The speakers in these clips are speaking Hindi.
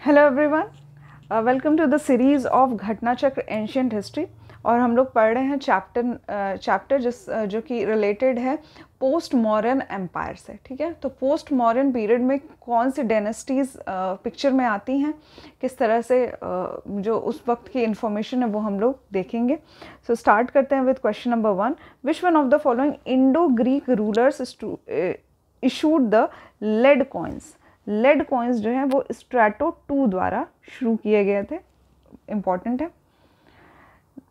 Hello everyone, welcome to the series of Ghatna Chakra ancient history. और हम लोग पढ़ रहे हैं चैप्टर जो कि रिलेटेड है पोस्ट मॉडर्न एम्पायर से। ठीक है, तो पोस्ट मॉडर्न पीरियड में कौन सी डायनेस्टीज़ पिक्चर में आती हैं, किस तरह से जो उस वक्त की इंफॉर्मेशन है वो हम लोग देखेंगे। सो स्टार्ट करते हैं with question number 1। Which one of the following Indo Greek rulers issued the lead coins. Lead coins जो हैं वो स्ट्रैटो 2 द्वारा शुरू किए गए थे। इंपॉर्टेंट है।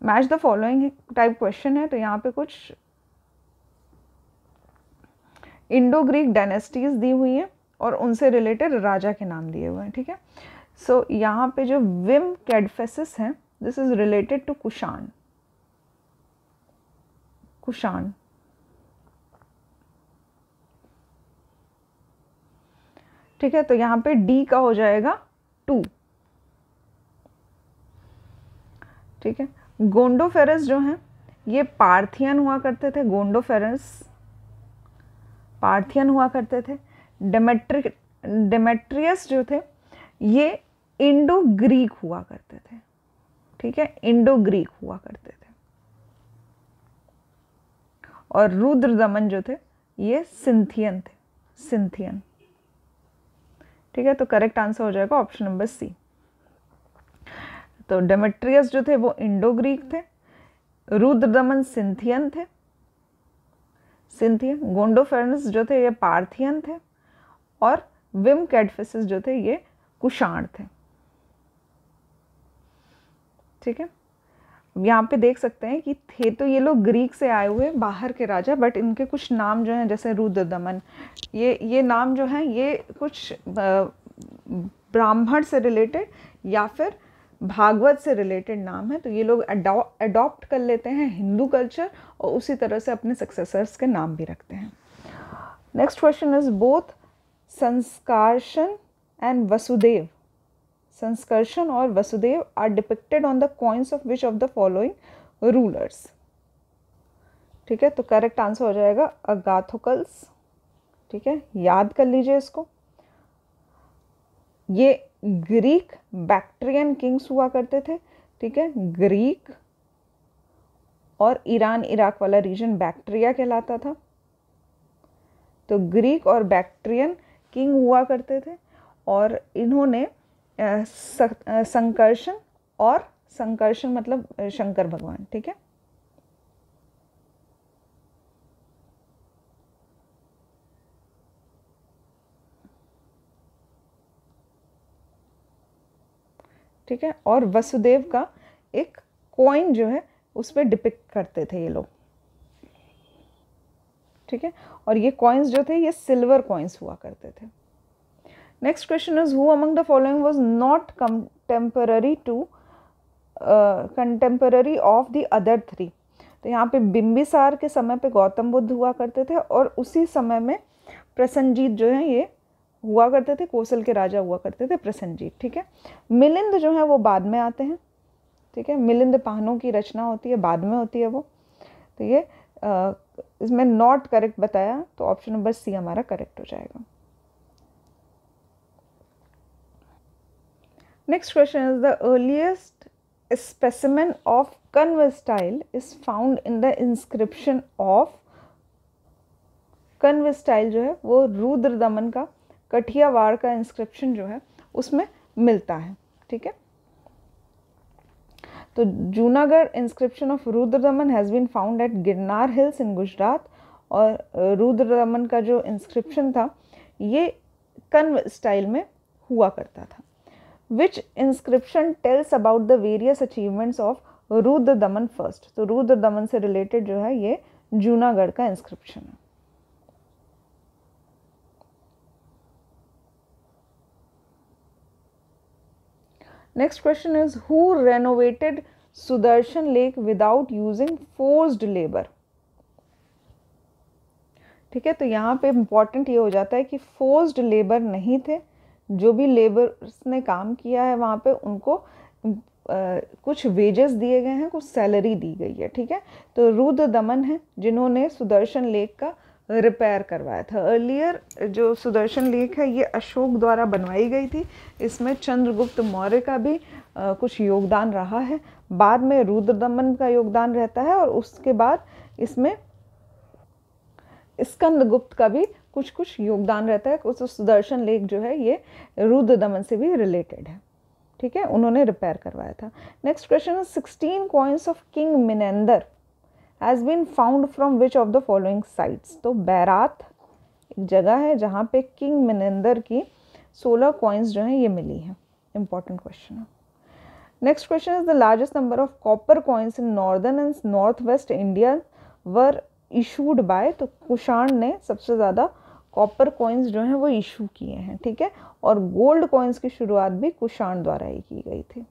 Match the following type question है, तो यहाँ पे कुछ इंडो ग्रीक डायनेस्टीज दी हुई हैं और उनसे रिलेटेड राजा के नाम दिए हुए हैं। ठीक है, सो यहाँ पे जो विम कैडफेसिस है, this is related to Kushan. ठीक है, तो यहाँ पे डी का हो जाएगा 2। ठीक है, गोंडोफेरस जो हैं ये पार्थियन हुआ करते थे। गोंडोफेरस पार्थियन हुआ करते थे। डेमेट्रियस जो थे ये इंडो ग्रीक हुआ करते थे। ठीक है, इंडो ग्रीक हुआ करते थे। और रुद्रदमन जो थे ये सिंथियन थे। सिंथियन। ठीक है, तो करेक्ट आंसर हो जाएगा ऑप्शन नंबर सी। तो डेमेट्रियस जो थे वो इंडो ग्रीक थे, रुद्रदमन सिंथियन थे। सिंथियन। गोंडोफेरस जो थे ये पार्थियन थे और विम कैडफिसिस जो थे ये कुषाण थे। ठीक है, यहाँ पे देख सकते हैं कि थे तो ये लोग ग्रीक से आए हुए बाहर के राजा, बट इनके कुछ नाम जो हैं जैसे रुद्रदमन, ये नाम जो हैं ये कुछ ब्राह्मण से रिलेटेड या फिर भागवत से रिलेटेड नाम है। तो ये लोग अडॉप्ट कर लेते हैं हिंदू कल्चर और उसी तरह से अपने सक्सेसर्स के नाम भी रखते हैं। Next question is both Sankarshan and Vasudev. Sankarshan और Vasudev are depicted on the coins of which of the following rulers. ठीक है, तो करेक्ट आंसर हो जाएगा अगाथोकल्स। ठीक है, याद कर लीजिए इसको। ये ग्रीक बैक्ट्रियन किंग्स हुआ करते थे। ठीक है, ग्रीक और ईरान इराक वाला रीजन बैक्ट्रिया कहलाता था। तो ग्रीक और बैक्ट्रियन किंग हुआ करते थे और इन्होंने संकर्षण, और संकर्षण मतलब शंकर भगवान। ठीक है, ठीक है, और वसुदेव का एक कॉइन जो है उस पर डिपिक्ट करते थे ये लोग। ठीक है, और ये कॉइन्स जो थे ये सिल्वर कॉइन्स हुआ करते थे। Next question is who among the following was not contemporary of the other 3। तो यहाँ पे बिंबिसार के समय पे गौतम बुद्ध हुआ करते थे और उसी समय में प्रसन्नजीत जो है ये हुआ करते थे। कोसल के राजा हुआ करते थे प्रसन्नजीत। ठीक है, मिलिंद जो है वो बाद में आते हैं। ठीक है, मिलिंद पाहनों की रचना होती है, बाद में होती है वो। तो ये इसमें नॉट करेक्ट बताया, तो ऑप्शन नंबर सी हमारा करेक्ट हो जाएगा। Next question is the earliest specimen of Kanva style is found in the inscription of. Kanva style जो है वो रुद्रदमन का कठियावाड़ का इंस्क्रिप्शन जो है उसमें मिलता है। ठीक है, तो Junagadh inscription of Rudradaman has been found at Girnar hills in Gujarat. और रुद्रदमन का जो इंस्क्रिप्शन था ये कन्व स्टाइल में हुआ करता था। विच inscription tells about the various achievements of Rudradaman first. तो रुद्रदमन से रिलेटेड जो है ये जूनागढ़ का इंस्क्रिप्शन है। Next question is who renovated Sudarshan lake without using forced labour. ठीक है, तो यहाँ पे इम्पॉर्टेंट ये हो जाता है कि फोर्स्ड लेबर नहीं थे। जो भी लेबर्स ने काम किया है वहाँ पे उनको कुछ वेजेस दिए गए हैं, कुछ सैलरी दी गई है। ठीक है, तो रुद्रदमन है जिन्होंने सुदर्शन लेक का रिपेयर करवाया था। अर्लियर जो सुदर्शन लेक है ये अशोक द्वारा बनवाई गई थी, इसमें चंद्रगुप्त मौर्य का भी कुछ योगदान रहा है। बाद में रुद्रदमन का योगदान रहता है और उसके बाद इसमें स्कंदगुप्त का भी कुछ कुछ योगदान रहता है। उस सुदर्शन लेक जो है ये रुद्रदमन से भी रिलेटेड है, ठीक है, उन्होंने रिपेयर करवाया था। Next question, 16 coins of king Menander has been found from which of the following sites. तो बैरात एक जगह है जहाँ पे किंग मिनेंदर की 16 कॉइन्स जो हैं ये मिली हैं। इंपॉर्टेंट क्वेश्चन है। Next question is the largest number of copper coins in northern and north west India were issued by. तो कुषाण ने सबसे ज़्यादा कॉपर कॉइन्स जो हैं वो इशू किए हैं, ठीक है, और गोल्ड कॉइन्स की शुरुआत भी कुषाण द्वारा ही की गई थी।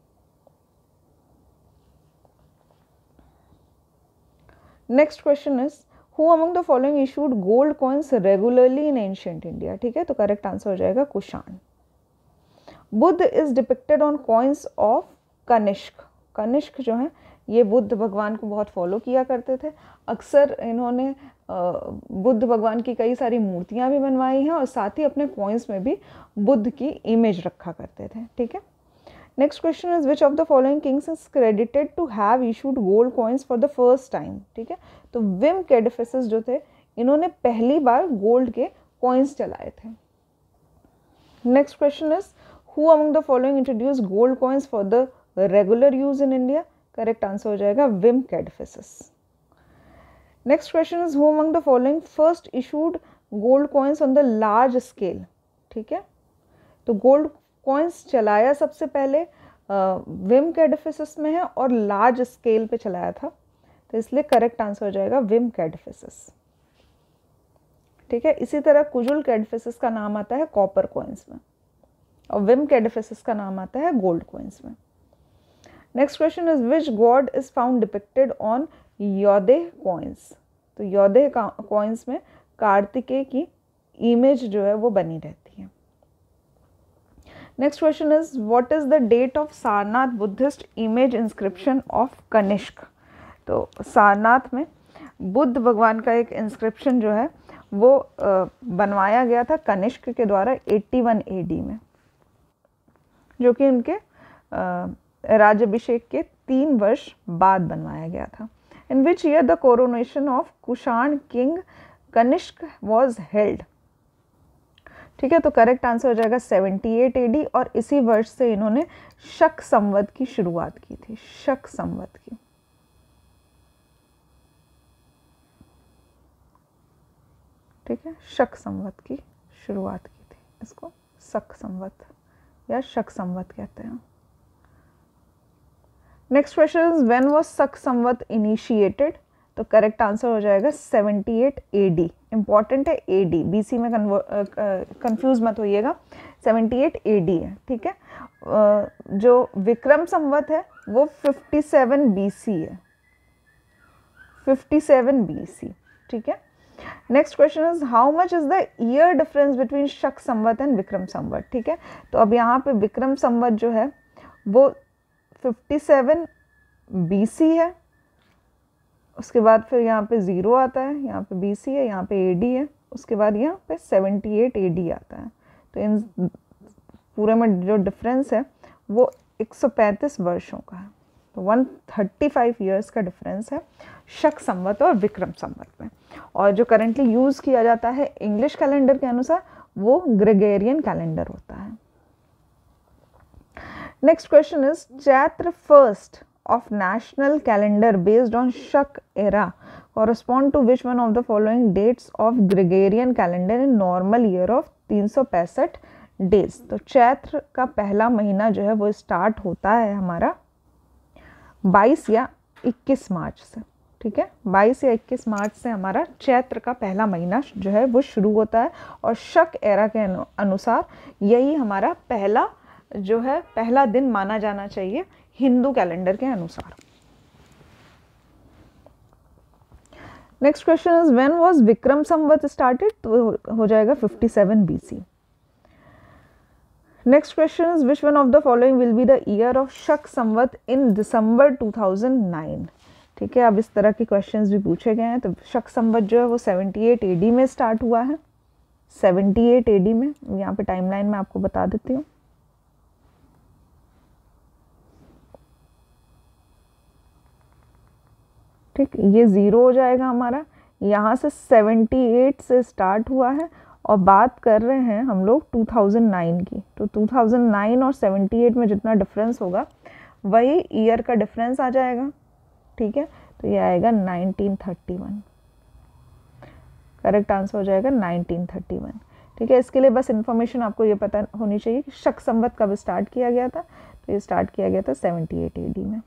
Next question is who among the following issued gold coins regularly in ancient India, ठीक है, तो करेक्ट आंसर हो जाएगा Kushan. Buddha is depicted on coins of Kanishka. Kanishka जो है ये बुद्ध भगवान को बहुत फॉलो किया करते थे। अक्सर इन्होंने बुद्ध भगवान की कई सारी मूर्तियां भी बनवाई हैं और साथ ही अपने कॉइन्स में भी बुद्ध की इमेज रखा करते थे, ठीक है। Next question is which of the following kings is credited to have issued gold coins for the first time, ठीक है। तो विम कैडिफिसिस जो थे इन्होंने पहली बार गोल्ड के कॉइन्स चलाए थे। Next question is who among the following introduce gold coins for the regular use in India. Correct answer हो जाएगा Vima Kadphises. Next question is who among the following first issued gold coins on the large scale, ठीक है। तो गोल्ड कॉइन्स चलाया सबसे पहले विम कैडिफिसिस में है और लार्ज स्केल पे चलाया था, तो इसलिए करेक्ट आंसर हो जाएगा विम कैडिफिसिस, ठीक है। इसी तरह कुजुल कैडिफिसिस का नाम आता है कॉपर कॉइन्स में और विम कैडिफिसिस का नाम आता है गोल्ड कॉइन्स में। Next question is which god is found depicted on Yaudheya coins. तो योदेह कॉइन्स में कार्तिकेय की इमेज जो है वो बनी रहती है। Next question is what is the date of Sarnath Buddhist image inscription of Kanishka. तो सारनाथ में बुद्ध भगवान का एक इंस्क्रिप्शन जो है वो बनवाया गया था कनिष्क के द्वारा 81 AD में, जो कि उनके राज्याभिषेक के 3 वर्ष बाद बनवाया गया था। In which year the coronation of Kushan king Kanishka was held, ठीक है, तो करेक्ट आंसर हो जाएगा 78 AD और इसी वर्ष से इन्होंने शक संवत की शुरुआत की थी। शक संवत की, ठीक है, शक संवत की शुरुआत की थी। इसको शक संवत या शक संवत कहते हैं। Next question is when was शक संवत इनिशिएटेड। तो करेक्ट आंसर हो जाएगा 78 AD। इंपॉर्टेंट है AD, BC में कंफ्यूज मत होइएगा, 78 AD है, ठीक है। जो विक्रम संवत है वो 57 BC है, 57 BC, ठीक है। Next question is how much is the year difference between शक संवत एंड विक्रम संवत, ठीक है। तो अब यहाँ पे विक्रम संवत जो है वो 57 BC है, उसके बाद फिर यहाँ पे 0 आता है, यहाँ पे BC है, यहाँ पे AD है, उसके बाद यहाँ पे 78 AD आता है। तो इन पूरे में जो डिफरेंस है वो 135 वर्षों का है। तो 135 ईयर्स का डिफरेंस है शक संवत और विक्रम संवत में। और जो करंटली यूज़ किया जाता है इंग्लिश कैलेंडर के अनुसार वो ग्रेगोरियन कैलेंडर होता है। Next question is Chaitra first of national calendar based on Shak era correspond to which one of the following dates of Gregorian calendar in normal year of 365 days। तो चैत्र का पहला महीना जो है वो स्टार्ट होता है हमारा 22 या 21 मार्च से, ठीक है। 22 या 21 मार्च से हमारा चैत्र का पहला महीना जो है वो शुरू होता है और शक एरा के अनुसार यही हमारा पहला दिन माना जाना चाहिए हिंदू कैलेंडर के अनुसार। Next question is when was Vikram Samvat started. तो हो जाएगा 57 BC। Next question is which one of the following will be the year of शक संवत इन दिसंबर 2009। ठीक है, अब इस तरह के क्वेश्चंस भी पूछे गए हैं। तो शक संवत जो है वो 78 AD में स्टार्ट हुआ है, 78 AD में। यहाँ पे टाइमलाइन में आपको बता देती हूँ। ठीक, ये 0 हो जाएगा हमारा। यहाँ से 78 से स्टार्ट हुआ है और बात कर रहे हैं हम लोग 2009 की। तो 2009 और 78 में जितना डिफरेंस होगा वही ईयर का डिफरेंस आ जाएगा। ठीक है, तो ये आएगा 1931। करेक्ट आंसर हो जाएगा 1931। ठीक है, इसके लिए बस इन्फॉर्मेशन आपको ये पता होनी चाहिए कि शक संवत कब स्टार्ट किया गया था। तो ये स्टार्ट किया गया था 78 AD में।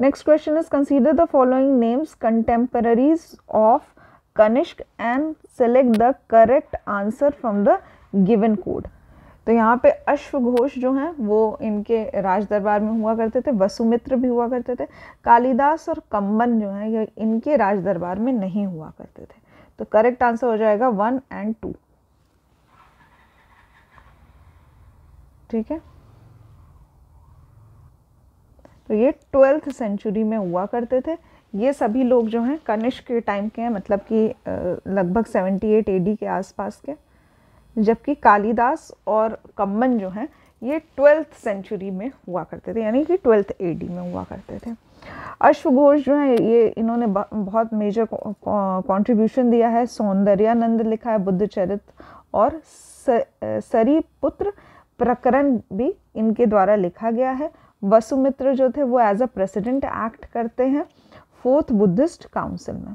Next question is consider the following names contemporaries of Kanishka and select the correct answer from the given code. तो यहाँ पे अश्वघोष जो हैं वो इनके राज दरबार में हुआ करते थे, वसुमित्र भी हुआ करते थे। कालिदास और कम्बन जो हैं ये इनके राज दरबार में नहीं हुआ करते थे। तो करेक्ट आंसर हो जाएगा 1 और 2। ठीक है, तो ये 12th सेंचुरी में हुआ करते थे। ये सभी लोग जो हैं कनिष्क के टाइम के हैं, मतलब कि लगभग 78 AD के आसपास के, जबकि कालिदास और कम्बन जो हैं ये 12th सेंचुरी में हुआ करते थे, यानी कि 12th AD में हुआ करते थे। अश्वघोष जो है ये इन्होंने बहुत मेजर कंट्रीब्यूशन दिया है। सौंदर्यानंद लिखा है, बुद्धचरित और सरीपुत्र प्रकरण भी इनके द्वारा लिखा गया है। वसुमित्र जो थे वो एज अ प्रेसिडेंट एक्ट करते हैं 4th बुद्धिस्ट काउंसिल में।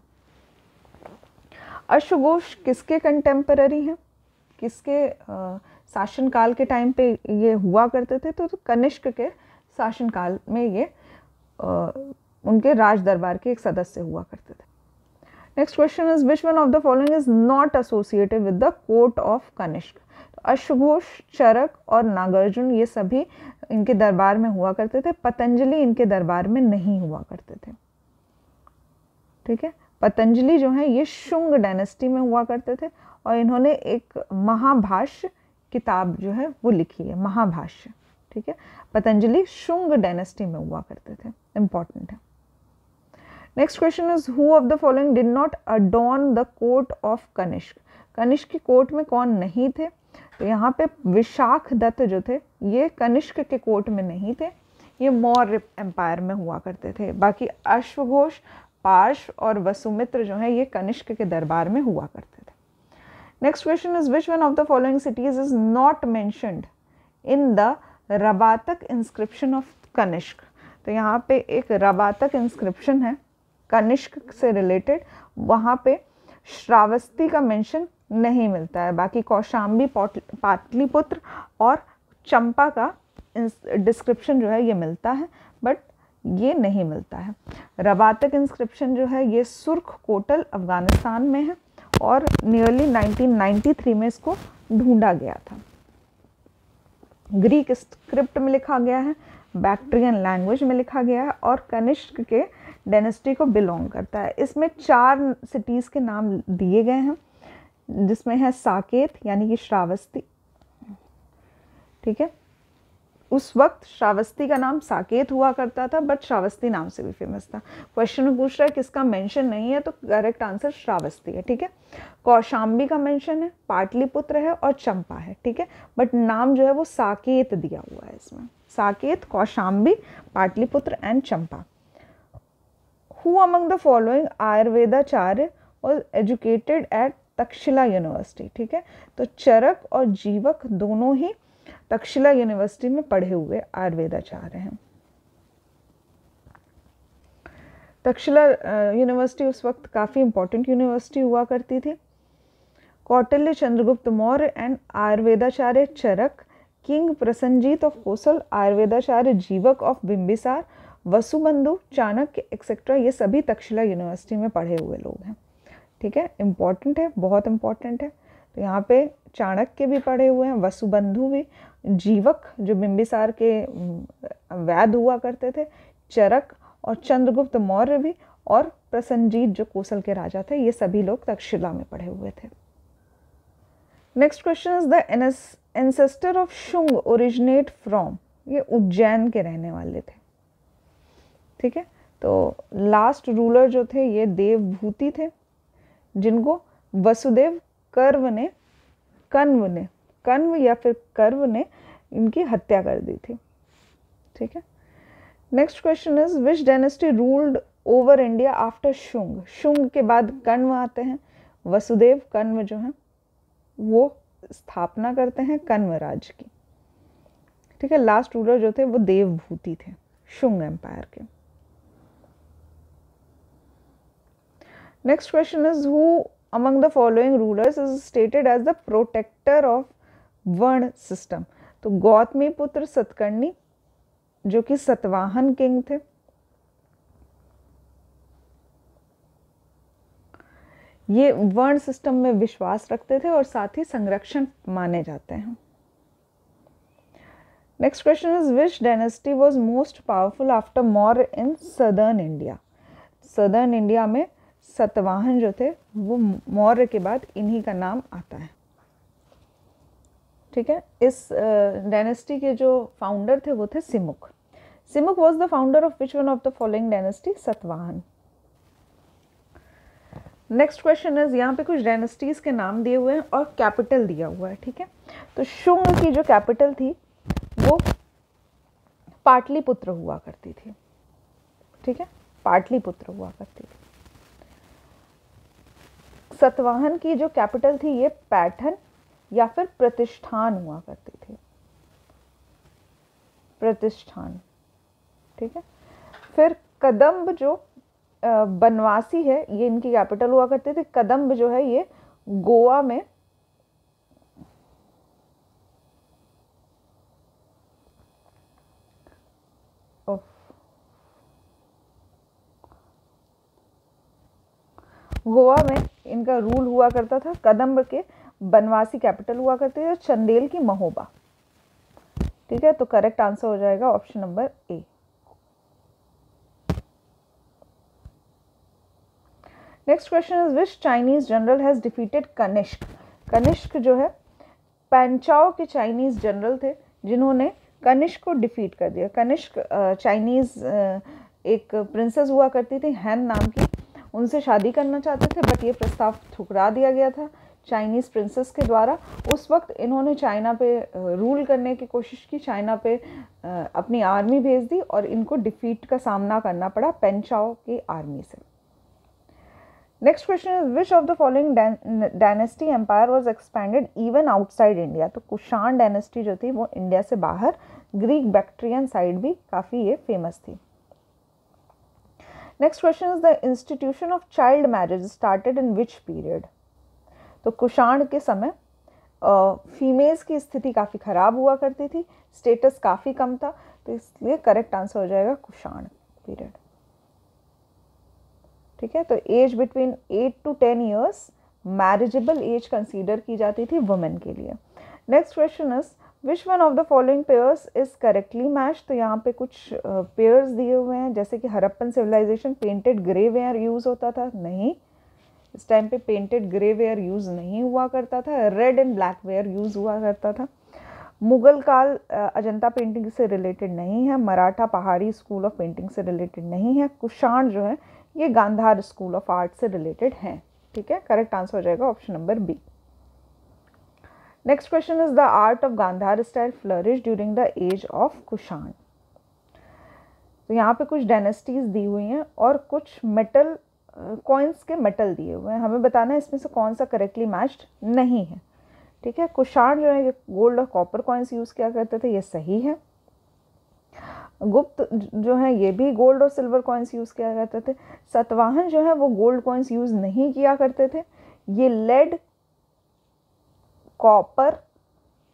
अश्वघोष किसके कंटेम्पररी हैं, किसके शासनकाल के टाइम पे ये हुआ करते थे? तो कनिष्क के शासनकाल में ये उनके राज दरबार के एक सदस्य हुआ करते थे। Next question is which one of the following is not associated with the court of Kanishka. अश्वघोष, चरक और नागार्जुन ये सभी इनके दरबार में हुआ करते थे। पतंजलि इनके दरबार में नहीं हुआ करते थे। ठीक है, पतंजलि जो है ये शुंग डायनेस्टी में हुआ करते थे और इन्होंने एक महाभाष्य किताब जो है वो लिखी है, महाभाष्य। ठीक है, पतंजलि शुंग डायनेस्टी में हुआ करते थे, इंपॉर्टेंट है। Next question is who of the following did not adorn the court of Kanishka. Kanishka की कोर्ट में कौन नहीं थे? तो यहाँ पे विशाख दत्त जो थे ये कनिष्क के कोर्ट में नहीं थे, ये मौर्य एम्पायर में हुआ करते थे। बाकी अश्वघोष, पार्श और वसुमित्र जो है ये कनिष्क के दरबार में हुआ करते थे। Next question is which one of the following cities is not mentioned in the Rabatak inscription of Kanishka. तो यहाँ पे एक रबातक इंस्क्रिप्शन है कनिष्क से रिलेटेड, वहाँ पे श्रावस्ती का मेंशन नहीं मिलता है। बाकी कौशाम्बी, पाटलिपुत्र और चंपा का डिस्क्रिप्शन जो है ये मिलता है, बट ये नहीं मिलता है। रबातक इंस्क्रिप्शन जो है ये सुर्ख कोटल अफगानिस्तान में है और नियरली 1993 में इसको ढूंढा गया था। ग्रीक स्क्रिप्ट में लिखा गया है, बैक्ट्रियन लैंग्वेज में लिखा गया है और कनिष्क के डायनेस्टी को बिलोंग करता है। इसमें 4 सिटीज़ के नाम दिए गए हैं, जिसमें है साकेत यानी कि श्रावस्ती। ठीक है, उस वक्त श्रावस्ती का नाम साकेत हुआ करता था, बट श्रावस्ती नाम से भी फेमस था। क्वेश्चन में पूछ रहा है किसका मेंशन नहीं है, तो करेक्ट आंसर श्रावस्ती है। ठीक है, कौशाम्बी का मेंशन है, पाटलिपुत्र है और चंपा है। ठीक है, बट नाम जो है वो साकेत दिया हुआ है इसमें। Saket, Kaushambi, Pataliputra and Champa. Who among the following Ayurvedacharya was educated at Takshashila university. ठीक है, तो चरक और जीवक दोनों ही तक्षशिला यूनिवर्सिटी में पढ़े हुए आयुर्वेदाचार्य हैं। तक्षशिला यूनिवर्सिटी उस वक्त काफ़ी इंपॉर्टेंट यूनिवर्सिटी हुआ करती थी। Kautilya Chandragupta Maurya and Ayurvedacharya Charak, king Prasenjit of Kosala, Ayurvedacharya Jivaka of Bimbisara, Vasubandhu, Chanakya etcetera, ये सभी तक्षशिला यूनिवर्सिटी में पढ़े हुए लोग हैं। ठीक है, इम्पॉर्टेंट है, बहुत इम्पॉर्टेंट है। तो यहाँ पे चाणक्य भी पढ़े हुए हैं, वसुबंधु भी, जीवक जो बिंबिसार के वैद हुआ करते थे, चरक और चंद्रगुप्त मौर्य भी, और प्रसन्नजीत जो कोसल के राजा थे, ये सभी लोग तक्षशिला में पढ़े हुए थे। Next question is the ancestor of Shunga originate from. ये उज्जैन के रहने वाले थे। ठीक है, तो लास्ट रूलर जो थे ये देवभूति थे, जिनको वसुदेव कण्व या फिर कर्व ने इनकी हत्या कर दी थी। ठीक है। Next question is which dynasty ruled over India after Shunga. Shunga के बाद कण्व आते हैं, वसुदेव कण्व जो हैं वो स्थापना करते हैं कण्व राज्य की। ठीक है। लास्ट रूलर जो थे वो देवभूति थे शुंग एम्पायर के। Next question is who among the following rulers is stated as the protector of वर्ण सिस्टम। तो गौतमी पुत्र सतकर्णी जो कि सतवाहन किंग थे, ये वर्ण सिस्टम में विश्वास रखते थे और साथ ही संरक्षण माने जाते हैं। Next question is which dynasty was most powerful after Maurya in southern India. Southern India में सतवाहन जो थे वो मौर्य के बाद इन्हीं का नाम आता है। ठीक है। इस डायनेस्टी के जो फाउंडर थे वो थे Simuk. Simuk was the founder of which one of the following dynasty, Satavahana. Next question is, यहाँ पे कुछ डायनेस्टीज के नाम दिए हुए हैं और कैपिटल दिया हुआ है। ठीक है। तो शुंग की जो कैपिटल थी वो पाटलिपुत्र हुआ करती थी। ठीक है। पाटलिपुत्र हुआ करती थी। सतवाहन की जो कैपिटल थी ये पैठन या फिर प्रतिष्ठान हुआ करती थी। प्रतिष्ठान। ठीक है। फिर कदम्ब जो बनवासी है ये इनकी कैपिटल हुआ करती थी। कदम्ब जो है ये गोवा में इनका रूल हुआ करता था। कदम्ब के बनवासी कैपिटल हुआ करती है, चंदेल की महोबा। ठीक है। तो करेक्ट आंसर हो जाएगा option number A. Next question is which Chinese general has defeated Kanishka. Kanishka जो है पेंचाओ के चाइनीज जनरल थे जिन्होंने कनिष्क को डिफीट कर दिया। कनिष्क चाइनीज एक प्रिंसेस हुआ करती थी हैन नाम की, उनसे शादी करना चाहते थे बट ये प्रस्ताव ठुकरा दिया गया था चाइनीज़ प्रिंसेस के द्वारा। उस वक्त इन्होंने चाइना पे रूल करने की कोशिश की, चाइना पे अपनी आर्मी भेज दी और इनको डिफीट का सामना करना पड़ा पेंचाओ की आर्मी से। Next question is which of the following dynasty empire was expanded even outside India. तो कुषाण डायनेस्टी जो थी वो इंडिया से बाहर ग्रीक बैक्ट्रियन साइड भी काफ़ी ये फेमस थी। Next question is the institution of child marriage started in which period. तो कुषाण के समय फीमेल्स की स्थिति काफ़ी ख़राब हुआ करती थी, स्टेटस काफ़ी कम था, तो इसलिए करेक्ट आंसर हो जाएगा कुषाण पीरियड। ठीक है। तो age between 8 to 10 years marriageable age consider की जाती थी वुमेन के लिए। Next question is which one of the following pairs is correctly match. तो यहाँ पे कुछ पेयर्स दिए हुए हैं, जैसे कि Harappan civilisation painted grey ware use होता था, नहीं, इस टाइम पे पेंटेड ग्रे वेयर यूज़ नहीं हुआ करता था, red and black ware use हुआ करता था। मुगल काल अजंता पेंटिंग से रिलेटेड नहीं है, Maratha Pahari school of painting से रिलेटेड नहीं है, कुषाण जो है ये गांधार स्कूल ऑफ आर्ट से रिलेटेड हैं। ठीक है। करेक्ट आंसर हो जाएगा option number B. Next question is the art of Gandhara style flourish during the age of Kushan. तो यहाँ पे कुछ डायनेस्टीज दी हुई हैं और कुछ मेटल कॉइन्स के मेटल दिए हुए हैं, हमें बताना है इसमें से कौन सा करेक्टली मैच्ड नहीं है। ठीक है। कुषाण जो है ये गोल्ड और कॉपर कॉइन्स यूज़ किया करते थे, ये सही है। गुप्त जो है ये भी गोल्ड और सिल्वर कॉइन्स यूज़ किया करते थे। सतवाहन जो है वो गोल्ड कॉइन्स यूज़ नहीं किया करते थे, ये lead, copper,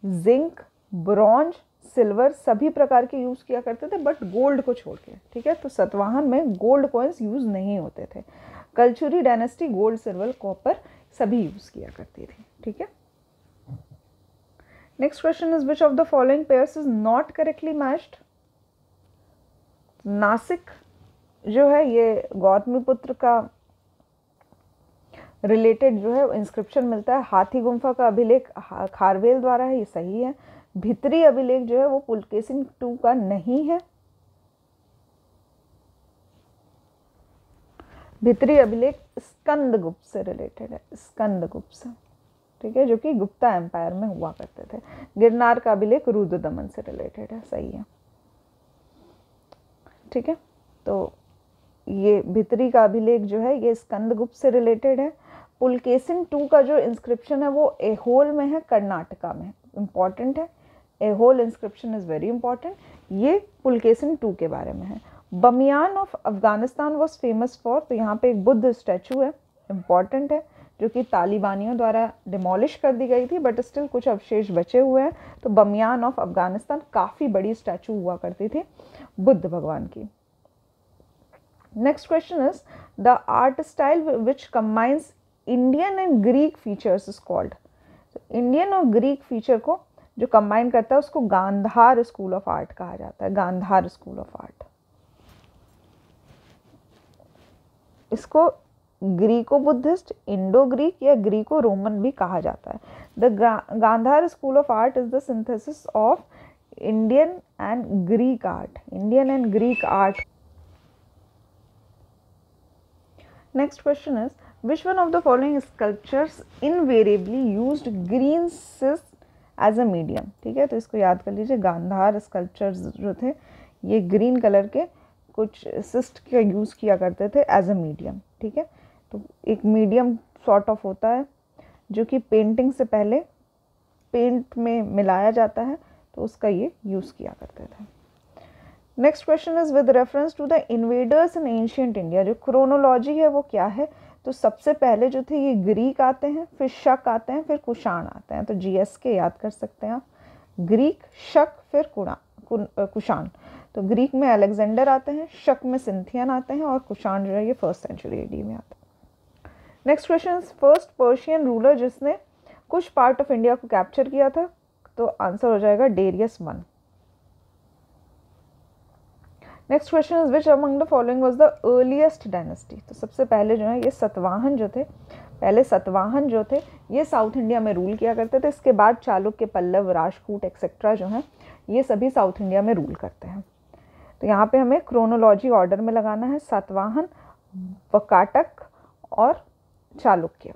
zinc, bronze, silver सभी प्रकार के यूज़ किया करते थे बट गोल्ड को छोड़ के। ठीक है। तो सतवाहन में गोल्ड कॉइन्स यूज़ नहीं होते थे। Kalachuri dynasty gold, silver, copper सभी यूज़ किया करती थी। ठीक है। Next question is which of the following pairs is not correctly matched. Nashik जो है ये गौतमीपुत्र का रिलेटेड जो है इंस्क्रिप्शन मिलता है, हाथी गुम्फा का अभिलेख खारवेल द्वारा है, ये सही है। भित्री अभिलेख जो है वो पुलकेशिन II का नहीं है। भित्री अभिलेख स्कंदगुप्त से रिलेटेड है, स्कंदगुप्त से, ठीक है, जो कि गुप्ता एम्पायर में हुआ करते थे। गिरनार का अभिलेख रुद्रदमन से रिलेटेड है, सही है, ठीक है। तो ये भित्री का अभिलेख जो है ये स्कंदगुप्त से रिलेटेड है। पुलकेशिन II का जो इंस्क्रिप्शन है वो एहोल में है, कर्नाटका में, इम्पॉर्टेंट है, Aihole inscription is very important. ये पुलकेशिन II के बारे में है। Bamiyan of Afghanistan was famous for, तो यहाँ पे एक बुद्ध स्टैचू है, इम्पॉर्टेंट है, जो कि तालिबानियों द्वारा डिमोलिश कर दी गई थी, बट स्टिल कुछ अवशेष बचे हुए हैं। तो बमियान ऑफ अफगानिस्तान काफ़ी बड़ी स्टैचू हुआ करती थी बुद्ध भगवान की। Next question is the art style which combines Indian and Greek features is called. Indian और ग्रीक फीचर को जो कंबाइन करता है उसको गांधार स्कूल ऑफ आर्ट कहा जाता है, गांधार स्कूल ऑफ आर्ट। इसको ग्रीको बुद्धिस्ट, इंडो ग्रीक या ग्रीको रोमन भी कहा जाता है। The Gandhara school of art is the synthesis of Indian and Greek art, Indian and Greek art. Next question is which one of the following sculptures invariably used green schist as a medium, ठीक है। तो इसको याद कर लीजिए, गांधार स्कल्पचर्स जो थे ये ग्रीन कलर के कुछ सिस्ट का यूज़ किया करते थे एज अ मीडियम, ठीक है। तो एक मीडियम सॉर्ट ऑफ होता है जो कि पेंटिंग से पहले पेंट में मिलाया जाता है, तो उसका ये यूज़ किया करते थे। Next question is with reference to the invaders in ancient India, जो क्रोनोलॉजी है वो क्या है। तो सबसे पहले जो थे ये ग्रीक आते हैं, फिर शक आते हैं, फिर कुषाण आते हैं। तो GSK याद कर सकते हैं आप, ग्रीक, शक, फिर कुषाण। तो ग्रीक में अलेक्जेंडर आते हैं, शक में सिंथियन आते हैं और कुषाण जो है ये 1st सेंचुरी AD में आता है। Next question, first Persian ruler जिसने कुछ पार्ट ऑफ इंडिया को कैप्चर किया था, तो आंसर हो जाएगा Darius I। Next question is which among the following was the earliest dynasty. तो सबसे पहले जो है ये सतवाहन जो थे, पहले सतवाहन जो थे ये साउथ इंडिया में रूल किया करते थे। इसके बाद चालुक्य, पल्लव, राजपूत एक्सेट्रा जो हैं ये सभी साउथ इंडिया में रूल करते हैं। तो यहाँ पे हमें क्रोनोलॉजी ऑर्डर में लगाना है, सातवाहन, वकाटक और चालुक्य।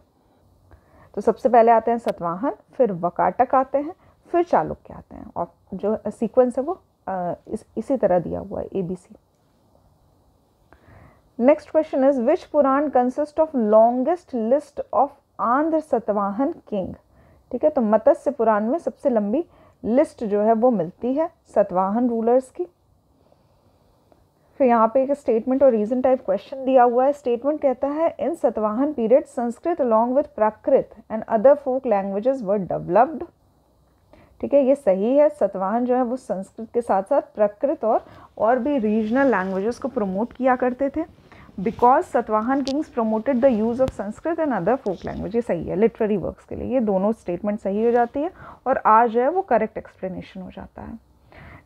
तो सबसे पहले आते हैं सतवाहन, फिर वकाटक आते हैं, फिर चालुक्य आते हैं, और जो सीक्वेंस है वो इसी तरह दिया हुआ है ABC। Next question is which Purana consist of longest list of Andhra Satavahana king, ठीक है। तो मत्स्य पुराण में सबसे लंबी लिस्ट जो है वो मिलती है सतवाहन रूलर्स की। फिर यहाँ पे एक स्टेटमेंट और रीजन टाइप क्वेश्चन दिया हुआ है। स्टेटमेंट कहता है in Satavahana period Sanskrit along with Prakrit and other folk languages were developed, ठीक है, ये सही है। सतवाहन जो है वो संस्कृत के साथ साथ प्राकृत और भी रीजनल लैंग्वेजेस को प्रमोट किया करते थे, because Satavahana kings promoted the use of Sanskrit and other folk language. ये सही है लिटरेरी वर्क्स के लिए, ये दोनों स्टेटमेंट सही हो जाती है और आज जो है वो करेक्ट एक्सप्लेनेशन हो जाता है।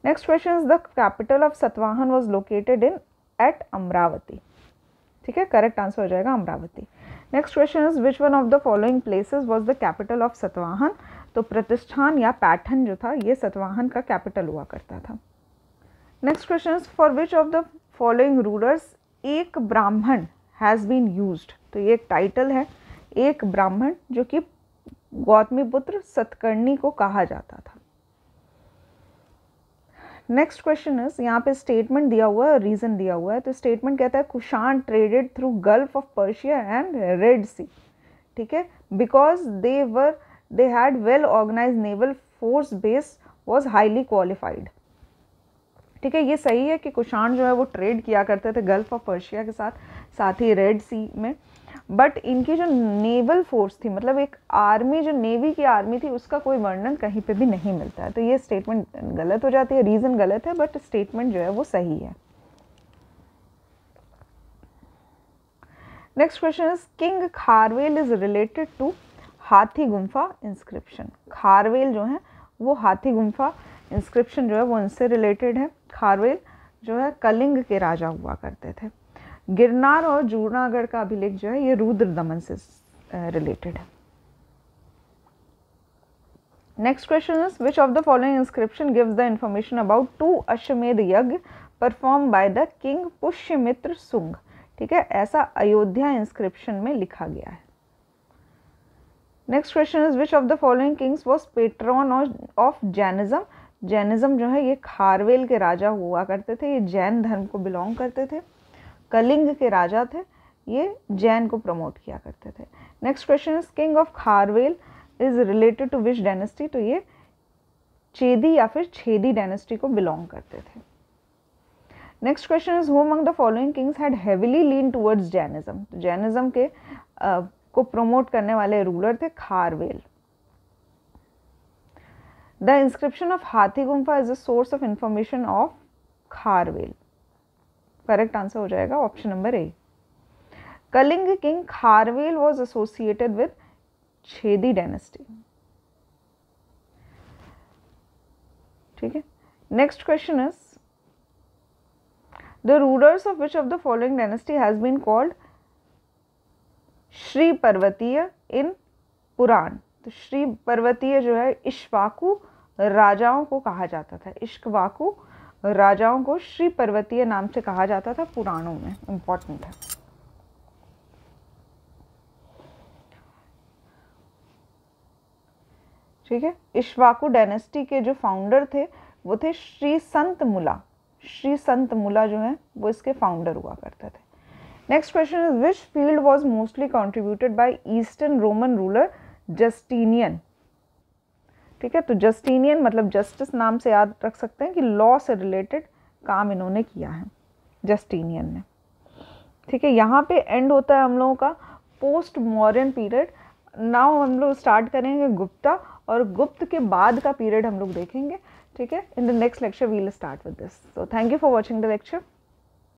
Next question is the capital of Satavahana was located in at Amaravati, ठीक है, करेक्ट आंसर हो जाएगा Amaravati. Next question is which one of the following places was the capital of Satavahana. तो प्रतिष्ठान या पैठन जो था ये सतवाहन का कैपिटल हुआ करता था। Next question is for which of the following rulers एक ब्राह्मण हैज़ बीन यूज्ड। तो ये एक टाइटल है, एक ब्राह्मण, जो कि गौतमीपुत्र सतकर्णी को कहा जाता था। नेक्स्ट क्वेश्चन इज यहाँ पे स्टेटमेंट दिया हुआ है और रीजन दिया हुआ है। तो स्टेटमेंट कहता है Kushan traded through Gulf of Persia and Red Sea, ठीक है, because they had well organized naval force base was highly qualified, ठीक है, ये सही है कि कुषाण जो है वो ट्रेड किया करते थे गल्फ ऑफ पर्शिया के साथ ही रेड सी में, बट इनकी जो नेवल फोर्स थी, मतलब एक आर्मी, जो नेवी की आर्मी थी, उसका कोई वर्णन कहीं पे भी नहीं मिलता है। तो ये स्टेटमेंट गलत हो जाती है, रीज़न गलत है, बट स्टेटमेंट जो है वो सही है। Next question is king Kharavela is related to Hathi Gumpha inscription. Kharavela जो है वो हाथी गुम्फा इंस्क्रिप्शन जो है वो इनसे रिलेटेड है। खारवेल जो है कलिंग के राजा हुआ करते थे। गिरनार और जूनागढ़ का अभिलेख जो है ये रुद्रदमन से रिलेटेड है। Next question is which of the following inscription gives the information about 2 अश्वमेध यज्ञ perform by the king Pushyamitra सुंग, ठीक है, ऐसा अयोध्या इंस्क्रिप्शन में लिखा गया है। Next question is which of the following Kings was patron of Jainism. Jainism जो है ये खारवेल के राजा हुआ करते थे, ये जैन धर्म को बिलोंग करते थे, कलिंग के राजा थे, ये जैन को प्रमोट किया करते थे। Next question is king of Kharavela is related to which dynasty. तो ये चेदी या फिर छेदी डायनेस्टी को बिलोंग करते थे। Next question is who among the following Kings had heavily lean towards Jainism. तो जैनिज्म के को प्रमोट करने वाले रूलर थे Kharavela. The inscription of Hathi Gumpha is a source of information of Kharavela. Correct answer हो जाएगा option number A. Kalinga king Kharavela was associated with Chedi dynasty. ठीक है, next question is the rulers of which of the following dynasty has been called Shri Parvatiya in पुराण। तो श्री पर्वतीय जो है इक्ष्वाकु राजाओं को कहा जाता था, इक्ष्वाकु राजाओं को श्री पर्वतीय नाम से कहा जाता था पुराणों में, इंपॉर्टेंट है। ठीक है, इक्ष्वाकु डायनेस्टी के जो फाउंडर थे वो थे श्री संत मुला। श्री संत मुला जो है वो इसके फाउंडर हुआ करते थे। Next question is which field was mostly contributed bye eastern Roman ruler Justinian. ठीक है, तो जस्टिनियन मतलब जस्टिस नाम से याद रख सकते हैं कि लॉ से रिलेटेड काम इन्होंने किया है जस्टिनियन ने। ठीक है, यहाँ पे एंड होता है हम लोगों का पोस्ट मॉडर्न पीरियड। नाउ हम लोग स्टार्ट करेंगे गुप्ता, और गुप्त के बाद का पीरियड हम लोग देखेंगे। ठीक है, in the next lecture we will start with this. So thank you for watching the lecture.